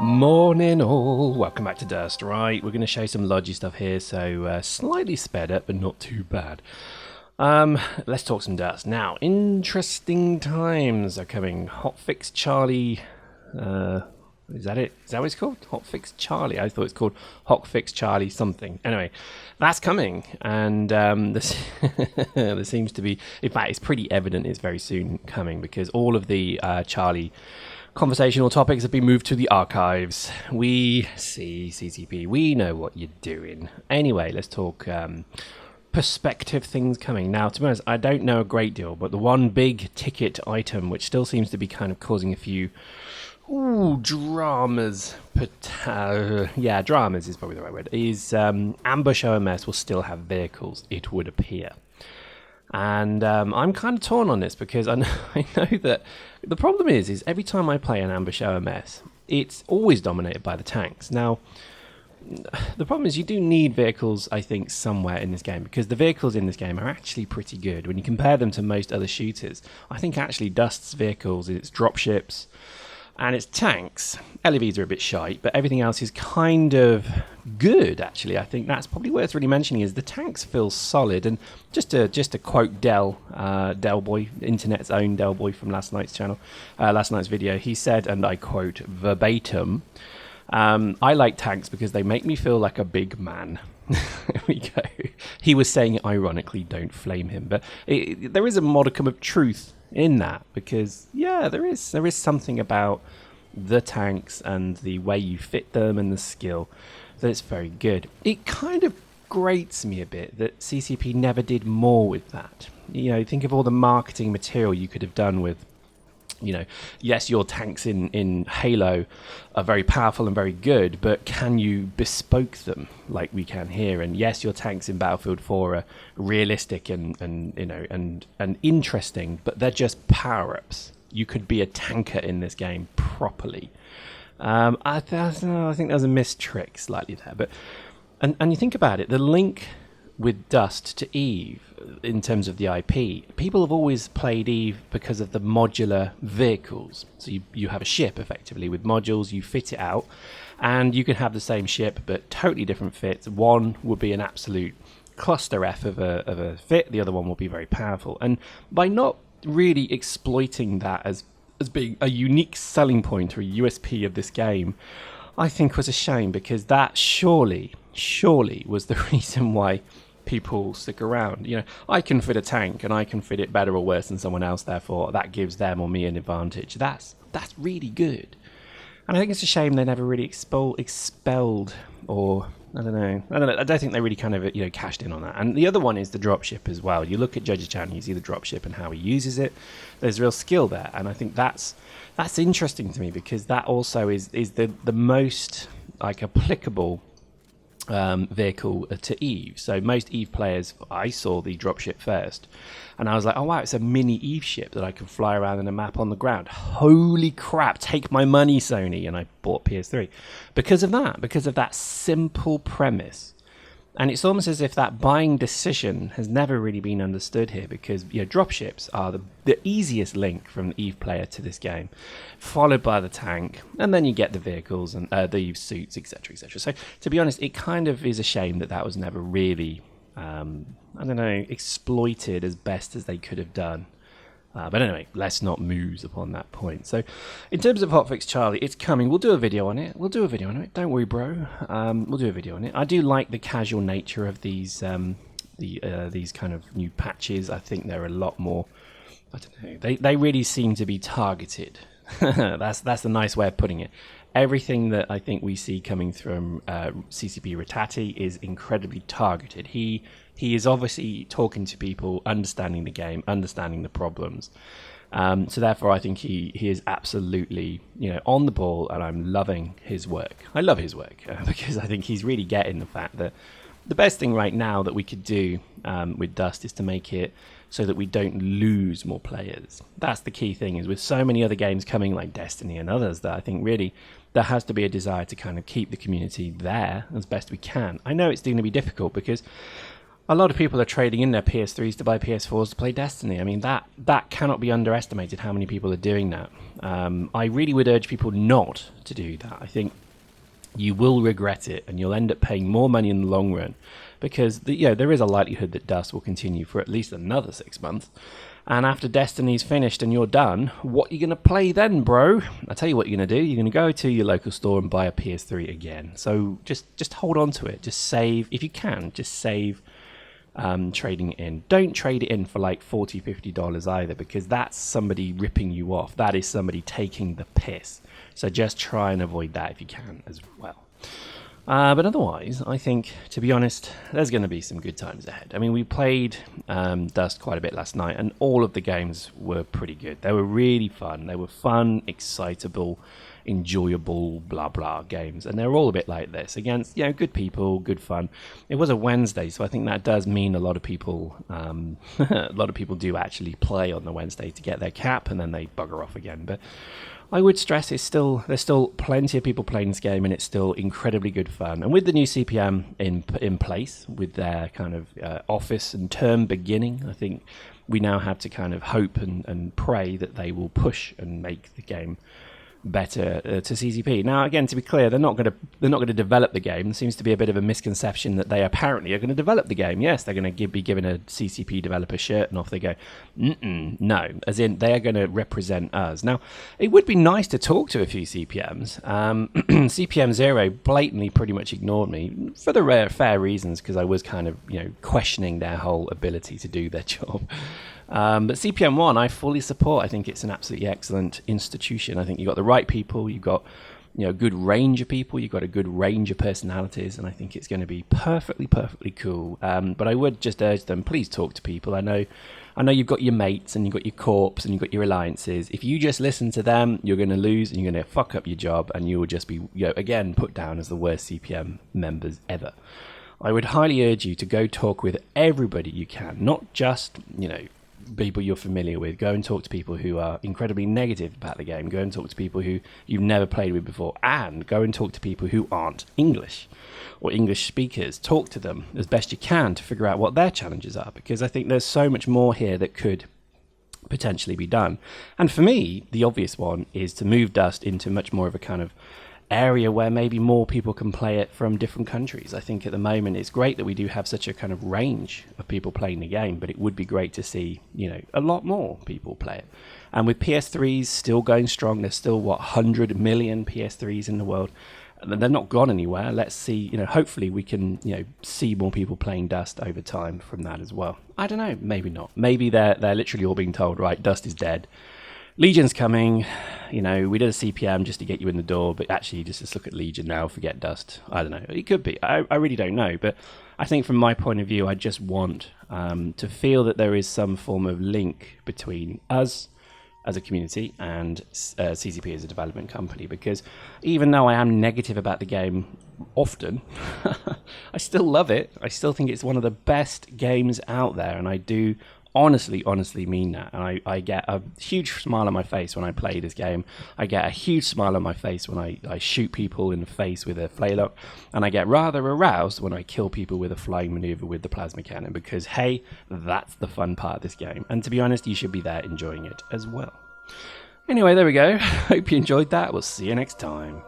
Morning all, welcome back to Dust. Right, we're going to show some Logi stuff here, so slightly sped up but not too bad. Let's talk some Dust. Now, interesting times are coming. Hotfix Charlie, is that it? Is that what it's called? Hotfix Charlie? I thought it's called Hotfix Charlie something. Anyway, that's coming, and this there seems to be, in fact it's pretty evident it's very soon coming, because all of the Charlie conversational topics have been moved to the archives. We see CCP, we know what you're doing. Anyway, let's talk perspective things coming. Now, to be honest, I don't know a great deal, but the one big ticket item, which still seems to be kind of causing a few dramas, dramas is probably the right word, is Ambush OMS will still have vehicles, it would appear. And I'm kind of torn on this, because I know that the problem is every time I play an Ambush OMS, it's always dominated by the tanks. Now, the problem is you do need vehicles, I think, somewhere in this game, because the vehicles in this game are actually pretty good. When you compare them to most other shooters, I think actually Dust's vehicles, its dropships, and its tanks, LEVs are a bit shite, but everything else is kind of good, actually. I think that's probably worth really mentioning, is the tanks feel solid. And just to quote Del Boy, internet's own Del Boy from last night's channel, last night's video, he said, and I quote verbatim, I like tanks because they make me feel like a big man. There we go. He was saying it ironically, don't flame him, but there is a modicum of truth in that, because there is something about the tanks and the way you fit them and the skill that it's very good. It kind of grates me a bit that CCP never did more with that. You know, think of all the marketing material you could have done with, you know, yes, your tanks in Halo are very powerful and very good, but can you bespoke them like we can here? And yes, your tanks in Battlefield 4 are realistic and you know and interesting, but they're just power-ups. You could be a tanker in this game properly. I think there's a missed trick slightly there, but and you think about it, the link with Dust to Eve in terms of the IP, people have always played Eve because of the modular vehicles. So you have a ship effectively with modules, you fit it out, and you can have the same ship but totally different fits. One would be an absolute cluster F of a fit, the other one will be very powerful. And by not really exploiting that as being a unique selling point or a USP of this game, I think was a shame, because that surely was the reason why people stick around. You know, I can fit a tank and I can fit it better or worse than someone else, therefore that gives them or me an advantage. That's really good. And I think it's a shame they never really expelled, or I don't know. I don't think they really kind of, you know, cashed in on that. And the other one is the dropship as well. You look at Judge's channel, you see the dropship and how he uses it. There's real skill there, and I think that's interesting to me, because that also is the most like applicable vehicle to Eve. So most Eve players, I saw the dropship first, and I was like, oh wow, it's a mini Eve ship that I can fly around in a map on the ground. Holy crap, take my money, Sony. And I bought PS3 because of that simple premise. And it's almost as if that buying decision has never really been understood here, because, you know, dropships are the easiest link from the Eve player to this game, followed by the tank, and then you get the vehicles and the suits, etc., etc. So, to be honest, it kind of is a shame that was never really, exploited as best as they could have done. But anyway, let's not muse upon that point. So, in terms of Hotfix Charlie, it's coming. We'll do a video on it. Don't worry, bro. We'll do a video on it. I do like the casual nature of these these kind of new patches. I think they're a lot more, I don't know, they really seem to be targeted. That's the nice way of putting it. Everything that I think we see coming from CCP Ratati is incredibly targeted. He is obviously talking to people, understanding the game, understanding the problems. So therefore, I think he is absolutely, you know, on the ball, and I'm loving his work. I love his work because I think he's really getting the fact that the best thing right now that we could do with Dust is to make it so that we don't lose more players. That's the key thing, is with so many other games coming like Destiny and others, that I think really there has to be a desire to kind of keep the community there as best we can. I know it's going to be difficult because A lot of people are trading in their PS3s to buy PS4s to play Destiny. I mean, that cannot be underestimated how many people are doing that. I really would urge people not to do that. I think you will regret it, and you'll end up paying more money in the long run, because there is a likelihood that Dust will continue for at least another 6 months. And after Destiny's finished and you're done, what are you going to play then, bro? I'll tell you what you're going to do. You're going to go to your local store and buy a PS3 again. So just hold on to it. Just save. If you can, just save trading it in. Don't trade it in for like $40, $50 either, because that's somebody ripping you off. That is somebody taking the piss. So just try and avoid that if you can as well. But otherwise, I think, to be honest, there's going to be some good times ahead. I mean, we played Dust quite a bit last night, and all of the games were pretty good. They were really fun. They were fun, excitable, enjoyable, blah, blah games. And they're all a bit like this, against, good people, good fun. It was a Wednesday, so I think that does mean a lot of people do actually play on the Wednesday to get their cap, and then they bugger off again. But I would stress there's still plenty of people playing this game, and it's still incredibly good fun. And with the new CPM in place, with their kind of office and term beginning, I think we now have to kind of hope and pray that they will push and make the game better to CCP. Now, again, to be clear, they're not going to develop the game. There seems to be a bit of a misconception that they apparently are going to develop the game. Yes, they're going to be given a CCP developer shirt and off they go. No, as in they are going to represent us. Now, it would be nice to talk to a few CPMs. CPM 0 blatantly pretty much ignored me for the fair reasons, because I was kind of questioning their whole ability to do their job. But CPM 1 I fully support. I think it's an absolutely excellent institution. I think you've got the right people, you've got a good range of people, you've got a good range of personalities, and I think it's going to be perfectly cool. But I would just urge them, please talk to people. I know you've got your mates and you've got your corps and you've got your alliances. If you just listen to them, you're going to lose and you're going to fuck up your job, and you will just be again put down as the worst CPM members ever. I would highly urge you to go talk with everybody you can, not just people you're familiar with. Go and talk to people who are incredibly negative about the game. Go and talk to people who you've never played with before, and go and talk to people who aren't English or English speakers. Talk to them as best you can to figure out what their challenges are, because I think there's so much more here that could potentially be done. And for me, the obvious one is to move Dust into much more of a kind of area where maybe more people can play it from different countries. I think at the moment it's great that we do have such a kind of range of people playing the game, but it would be great to see a lot more people play it. And with PS3s still going strong, there's still 100 million PS3s in the world, and they're not gone anywhere. Let's see, hopefully we can see more people playing Dust over time from that as well. I don't know, maybe not. Maybe they're literally all being told, right, Dust is dead, Legion's coming, we did a CPM just to get you in the door, but actually just look at Legion now, forget Dust. I don't know. It could be. I really don't know. But I think from my point of view, I just want to feel that there is some form of link between us as a community and CCP as a development company, because even though I am negative about the game often, I still love it. I still think it's one of the best games out there, and I do honestly mean that. And I get a huge smile on my face when I play this game. I get a huge smile on my face when I shoot people in the face with a flaylock, and I get rather aroused when I kill people with a flying maneuver with the plasma cannon, because hey, that's the fun part of this game, and to be honest, you should be there enjoying it as well. Anyway, there we go. Hope you enjoyed that. We'll see you next time.